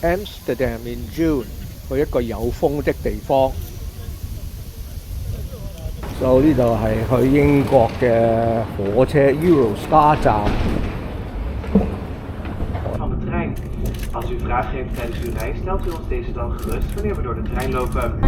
Amsterdam in June 去一個有風的地方。就呢度係去英國嘅火車 Eurostar 站。Van de trein. Als u vragen heeft tijdens uw reis, stelt u ons deze dan gerust wanneer we door de trein lopen.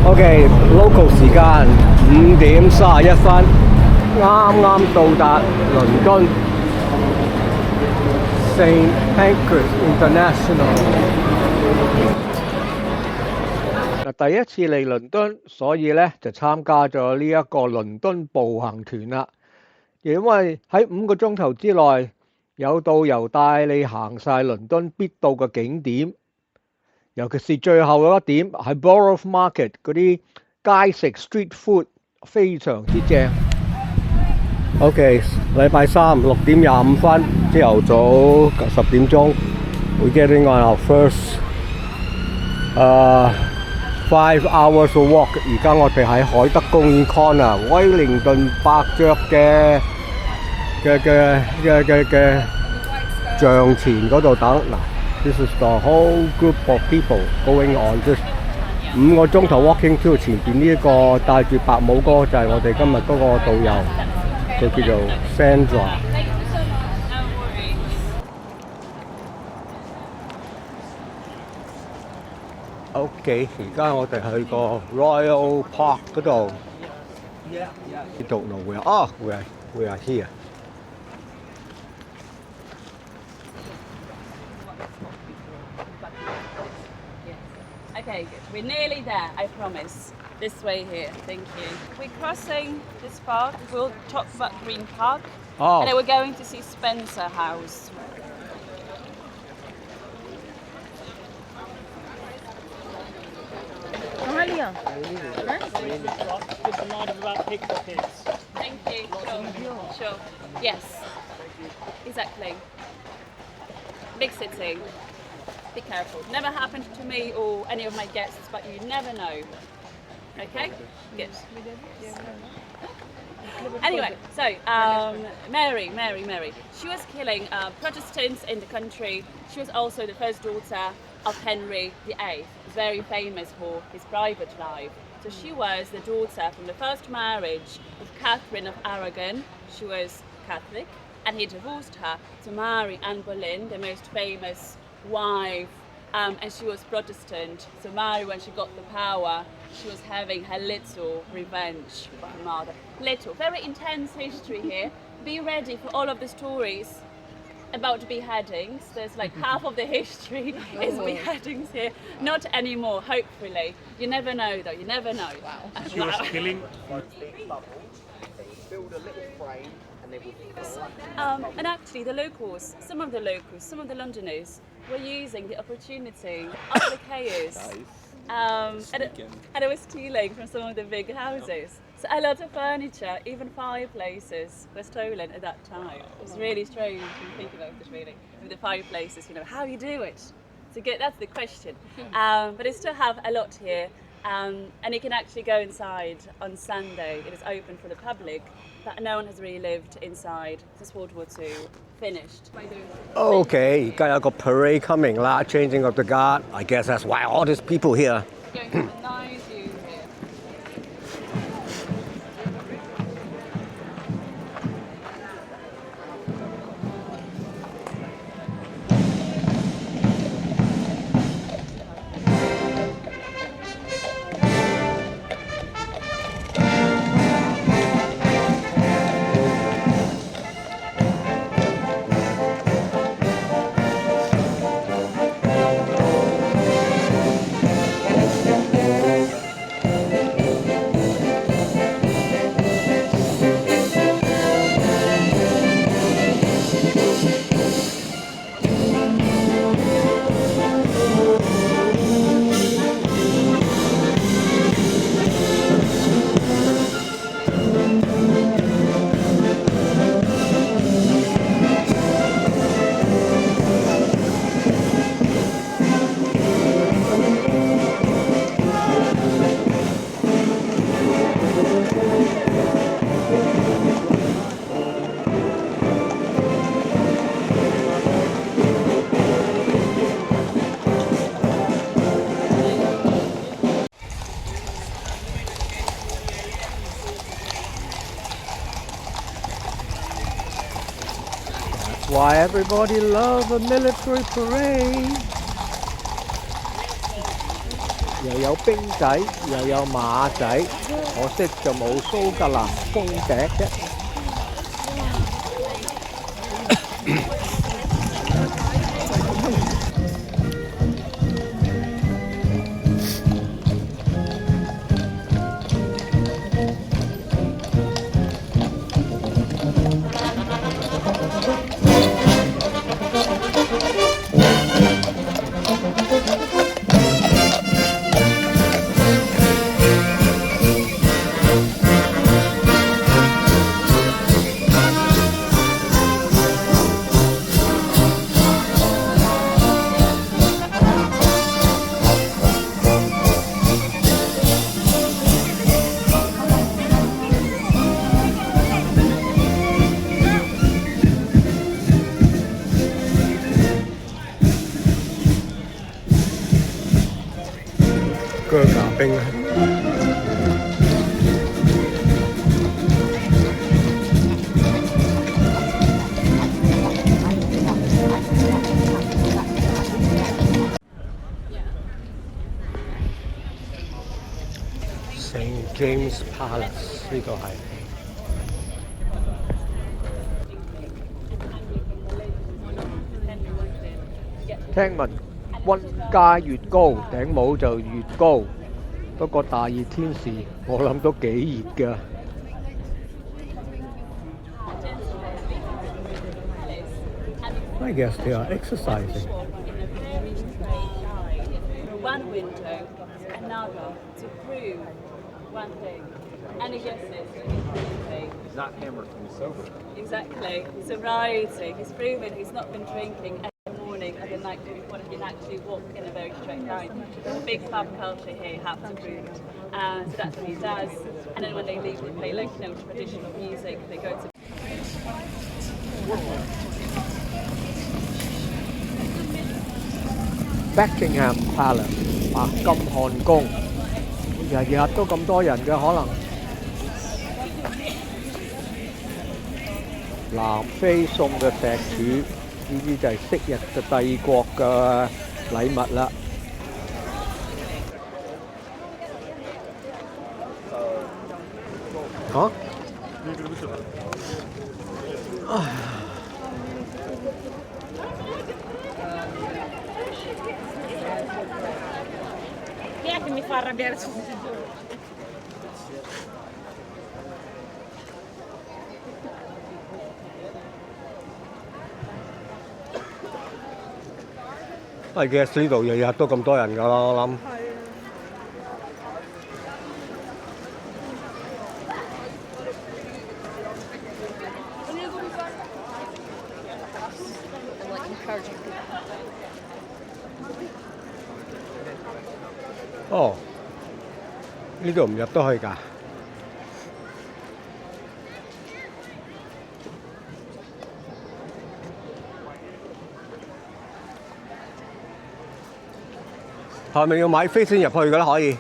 OK, local 時間5:31，啱啱到達倫敦 St Pancras International。第一次嚟倫敦，所以咧就參加咗呢一個倫敦步行團啦。因為喺5個鐘頭之內，有導遊帶你行晒倫敦必到嘅景點，尤其是最後嗰一點係 Borough Market 嗰啲街食 street food 非常之正。OK， 禮拜三6:25，朝頭早10點鐘 ，we getting on our first 5 hours of walk。而家我哋喺海德公園 corner 威靈頓伯爵嘅像前嗰度等嗱。This is the whole group of people going on just 5個鐘頭 walking tour。前邊呢一個戴住白帽嗰個就係我哋今日嗰個導遊，佢叫做 Sandra。OK， 而家我哋去個 Royal Park 嗰度。You don't know where? Oh, we are here. Okay, good. We're nearly there, I promise. This way here, thank you. We're crossing this park. We'll talk about Green Park. Oh. And then we're going to see Spencer House. Amalia. Thank you. Sure. Yes. Exactly. Big city. Be careful. Never happened to me or any of my guests, but you never know. Okay? Good. Anyway, so Mary. She was killing Protestants in the country. She was also the first daughter of Henry VIII, very famous for his private life. So she was the daughter from the first marriage of Catherine of Aragon. She was Catholic, and he divorced her to marry Anne Boleyn, the most famous wife, and she was Protestant. So Mary, when she got the power, she was having her little revenge for her mother. Little, very intense history here. Be ready for all of the stories about beheadings. There's like half of the history is beheadings here. Not anymore, hopefully. You never know though, you never know. Wow. She was killing. Build a little frame and they would. And actually the locals, some of the Londoners were using the opportunity of the chaos. And they were stealing from some of the big houses. So a lot of furniture, even fireplaces, were stolen at that time. It's really strange when you think about it, really. With the fireplaces, how you do it? That's the question. But they still have a lot here. And you can actually go inside on Sunday. It is open for the public, but no one has really lived inside since World War II finished. Okay, 而家有個 parade coming 啦 ，changing of the guard. I guess that's why all these people here. Going to a nice view here. That's why everybody loves a military parade. 又有兵仔，又有馬仔，可惜就冇蘇格蘭風笛啫。腳架冰St James Palace 呢個係。聽聞溫家越高，頂帽就越高。不過大熱天時，我諗都幾熱㗎。I guess they are exercising. One window, another, to prove one thing. Any guesses? He's not hammered from sober. Exactly. Sobriety. He's proven he's not been drinking every morning and the night before. He can actually walk in a very straight line. There's a big pub culture here, have to prove it. So that's what he does. And then when they leave, they play like traditional music. They go to Buckingham Palace 白金漢宮，日日都咁多人嘅可能。南非送嘅石柱，呢啲就係昔日嘅帝國嘅禮物啦。嚇？Chi è che mi fa arrabbiare subito? I guess 呢度日日都咁多人㗎啦，我諗。哦，呢度唔入得去㗎。係咪要買飛先入去㗎啦？可以。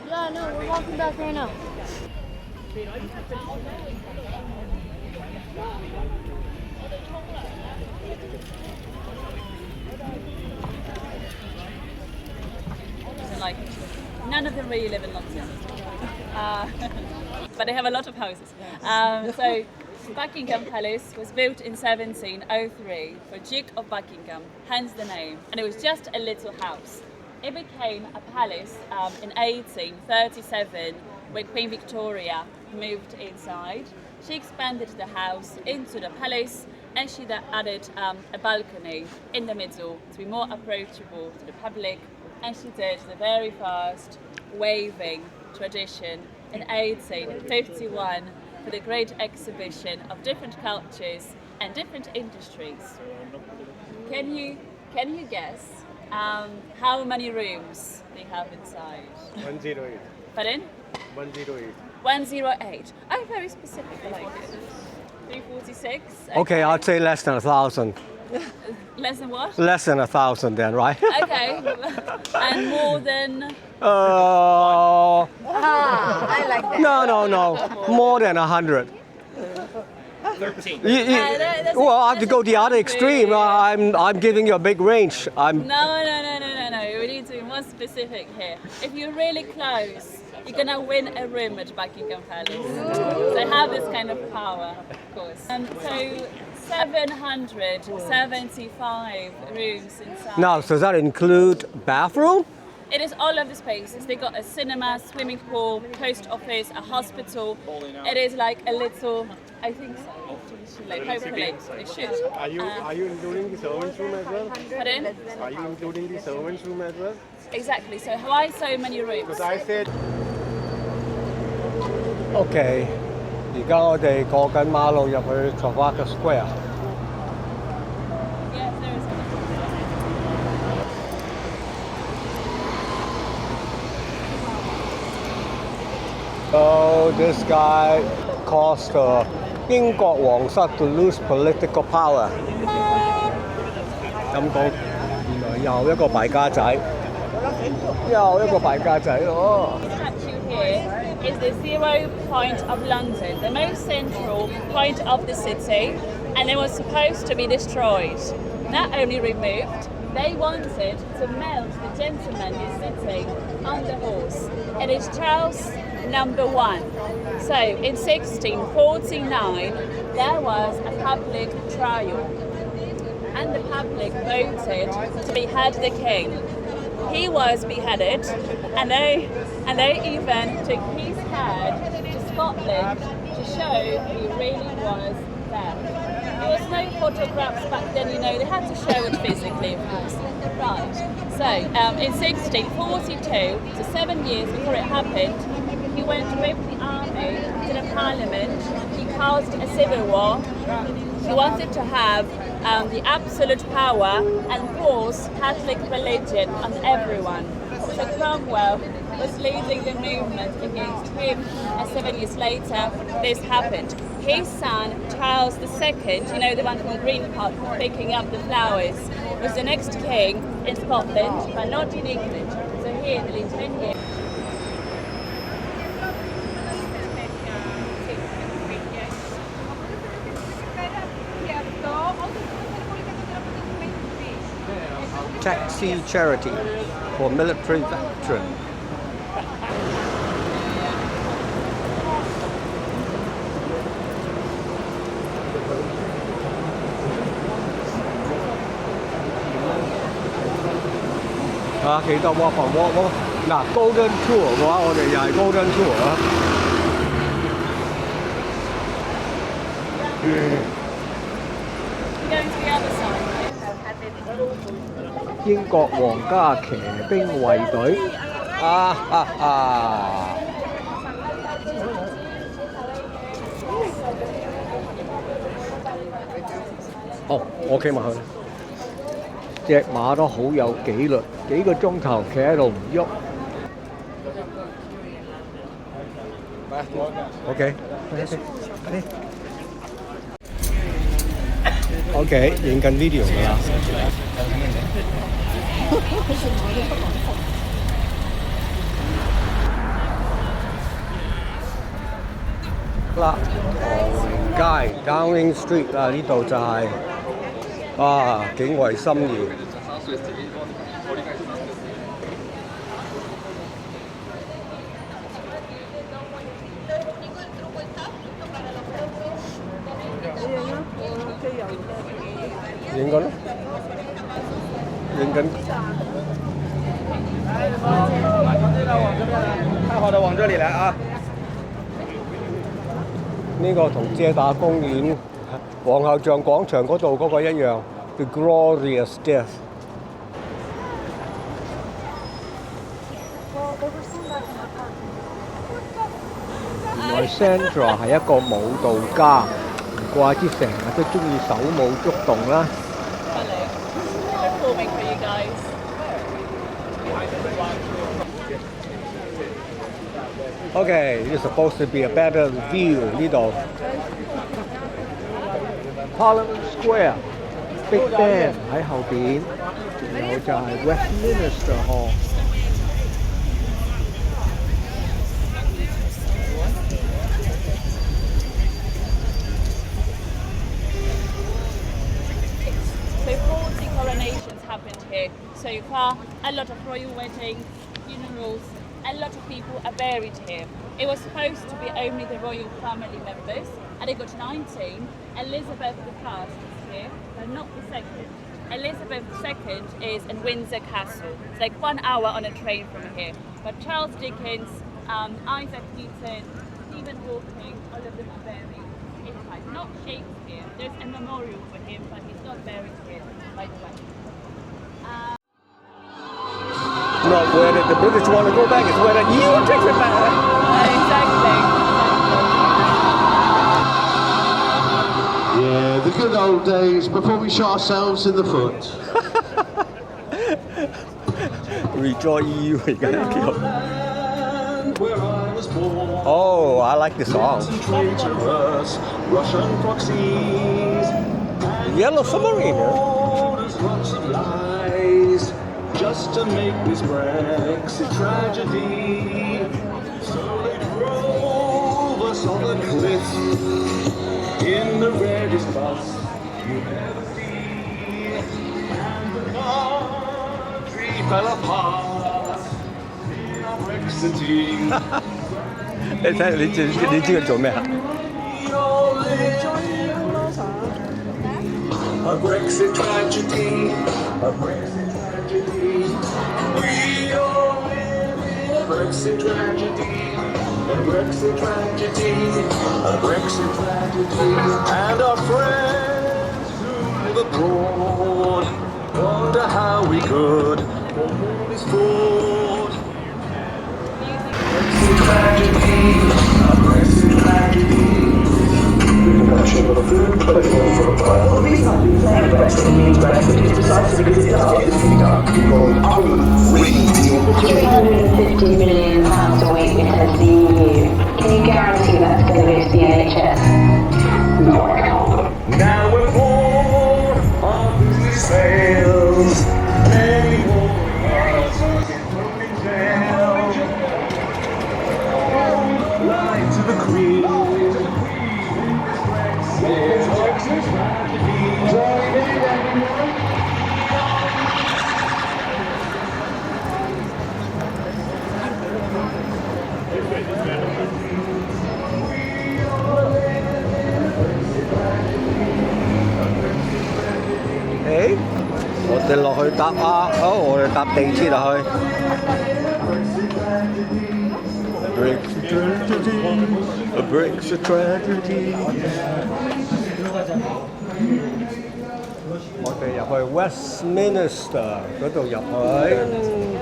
Yeah, no, we're walking back right now. Like, none of them really live in London. But they have a lot of houses. So Buckingham Palace was built in 1703 for Duke of Buckingham, hence the name. And it was just a little house. It became a palace in 1837 when Queen Victoria moved inside. She expanded the house into the palace and she then added a balcony in the middle to be more approachable to the public. And she did the very first waving tradition in 1851 for the great exhibition of different cultures and different industries. Can you guess how many rooms they have inside? 108. Pardon? 108. 108. Oh, very specific. I like it. 346. Okay, I'd say less than 1,000. Less than what? Less than 1,000 then, right? Okay. And more than. Uh, I like that. no. More than 100. 13. That's Well, I have to that's go the other extreme. exactly- I'm giving you a big range. No. We need to be more specific here. If you're really close, you're gonna win a room at Buckingham Palace. They have this kind of power, of course. So 775 rooms inside. Now, does that include bathroom? It is all of the spaces. They got a cinema, swimming pool, post office, a hospital. It is like a little. I think so. Hopefully, it should. Are you including the servants room as well? Pardon? Are you including the servants room as well? Exactly. So why so many rooms? Because I said OK，而家我哋過緊馬路入去 Trafalgar Square。 Yes, there is. So this guy caused 英國皇室 to lose political power。咁講，原來又一個敗家仔，又一個敗家仔咯。 Statue here is the 0 point of London, the most central point of the city, and it was supposed to be destroyed. Not only removed, they wanted to melt the gentleman who's sitting on the horse. It is Charles #1. So in 1649, there was a public trial, and the public voted to behead the king. He was beheaded, and they even took his head to Scotland to show he really was there. There was no photographs back then, they had to show it physically, of course. Right. So in 1642, so 7 years before it happened, he went with the army to the parliament. He caused a civil war. He wanted to have the absolute power and force Catholic religion on everyone. So Cromwell was leading the movement against him, and 7 years later, this happened. His son, Charles II, the one from Green Park picking up the flowers, was the next king in Scotland, but not in England. So here, nearly 10 years. Taxi charity for military veteran。 幾多 walk on walk 咯？嗱，Golden Tour 嘅話，我哋又係 Golden Tour 啊。Going to the other side. 英國皇家騎兵衛隊哦，我企埋去，隻馬都好有紀律，幾個鐘頭企喺度唔喐。OK， OK， 影緊 video 㗎啦。啦，唐寧街 Downing Street 啊，呢度就係、警衛森嚴。影緊咯，影緊。太好的，往这里来啊！呢個同遮打公園皇后像廣場嗰度嗰個一樣，The Glorious Death。原來 Sandra 係一個舞蹈家，唔怪之成日都中意手舞足動啦。Hello. Performing for you guys. Okay, it's supposed to be a better view 呢度。Parliament Square Big Ben 喺後邊，然後就係 Westminster Hall。So 40 coronations happened here so far, a lot of royal weddings, funerals, a lot of people are buried here. It was supposed to be only the royal family members, and it got 19. Elizabeth I is here, but not the second. Elizabeth II is in Windsor Castle. It's like 1 hour on a train from here. But Charles Dickens, Isaac Newton, Stephen Hawking, all of them are buried in Hyde. Not Shakespeare. There's a memorial for him, but he's not buried here, by the way. Not where the British want to go back, it's where you take it back. Exactly. Yeah, the good old days before we shot ourselves in the foot. Rejoice EU 而家叫。 Where I was born. Oh, I like the song. Traitorous Russian proxies. Yellow Submarine. Orders lots of lies just to make this Brexit tragedy. So they drove us on the cliffs in the rarest bus you ever see, and the country fell apart in our Brexiting. 你睇你知佢做咩啊？ A Brexit tragedy, a Brexit tragedy. We all live in a Brexit tragedy, a Brexit tragedy, a Brexit tragedy. And our friends who live abroad wonder how we could hold this fort. Brexit tragedy, a Brexit tragedy. Production of food political for a while. The reason I've been saying Brexit means Brexit is precisely because it does. People unreal. £350 million a week into the EU. Can you guarantee that's going to go to the NHS? No, I can't. Now we're born on busy sails. Many more us get thrown in jail. Lie to the Queen.誒，我哋落去搭啊，好，我哋搭地鐵落去。Brexit tragedy, a Brexit tragedy。我哋入去 Westminster 嗰度入去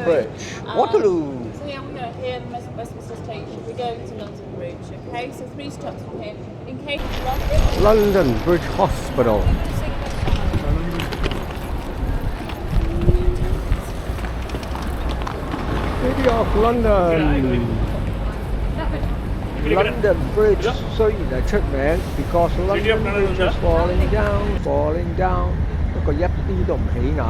Bridge，Waterloo。 So yeah, we are here in Westminster Station. We're going to London Bridge. Okay, so 3 stops from here. In case of London Bridge Hospital。 City of London London Bridge 雖然係出名 because London Bridge is falling down， 不過一啲都唔起眼。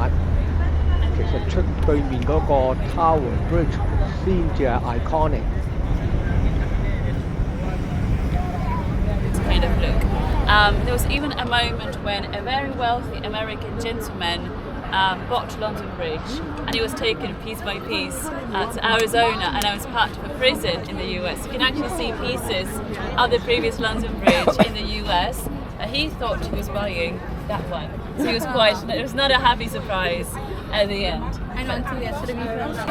其實出對面嗰個 Tower Bridge 先至係 iconic。 kind of look. There was even a moment when a very wealthy American gentleman bought London Bridge, and he was taken piece by piece to Arizona, and I was part of a prison in the US. You can actually see pieces of the previous London Bridge in the US. He thought he was buying that one, so he was quite. It was not a happy surprise at the end. I know until yesterday before I was like,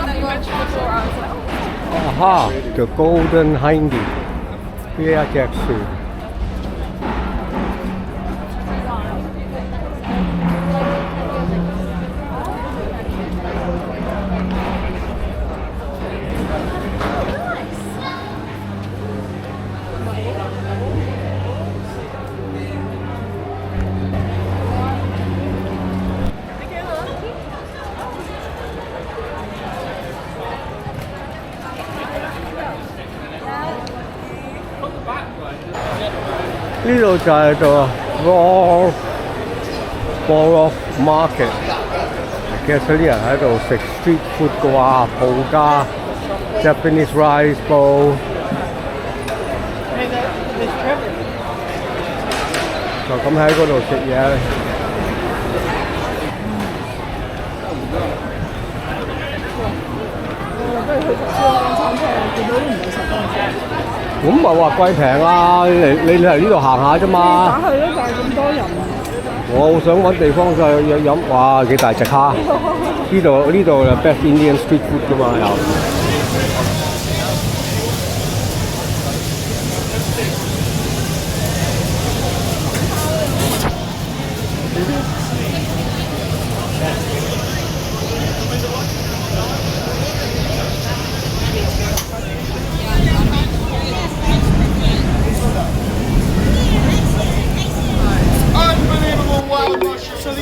Aha, the Golden Hyde 呢一隻船。 呢度就係個 Borough Market。其實啲人喺度食 street food 嘅話，鋪家 Japanese rice bowl。就咁喺嗰度食嘢。咁咪話貴平啦！你嚟呢度行下啫嘛。打去咯，但係咁多人。我好想揾地方就飲，哇！幾大隻蝦！呢度就 best Indian street food 噶嘛又。Unbelievable wild mushroom.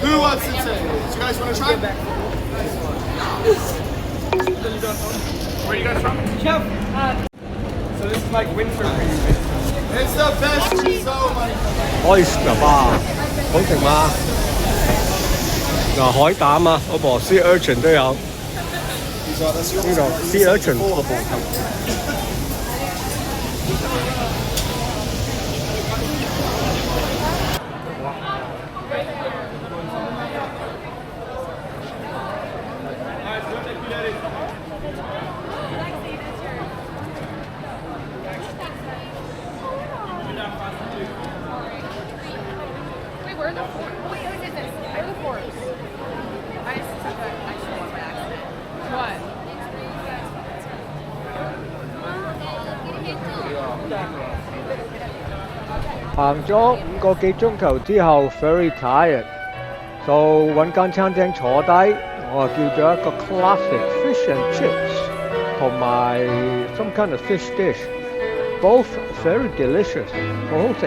Who wants to take? You guys want to try? Where are you guys from? Chef. So this is like winter for you. It's the best risotto money. Oyster 吧，好食嗎？嗱，海膽啊，嗰個 sea urchin 都有。呢個 sea urchin。行咗5個幾鐘頭之後 ，very tired， 就揾間餐廳坐低，我叫咗一個 classic fish and chips， 同埋 some kind of fish dish，both very delicious， 好好食。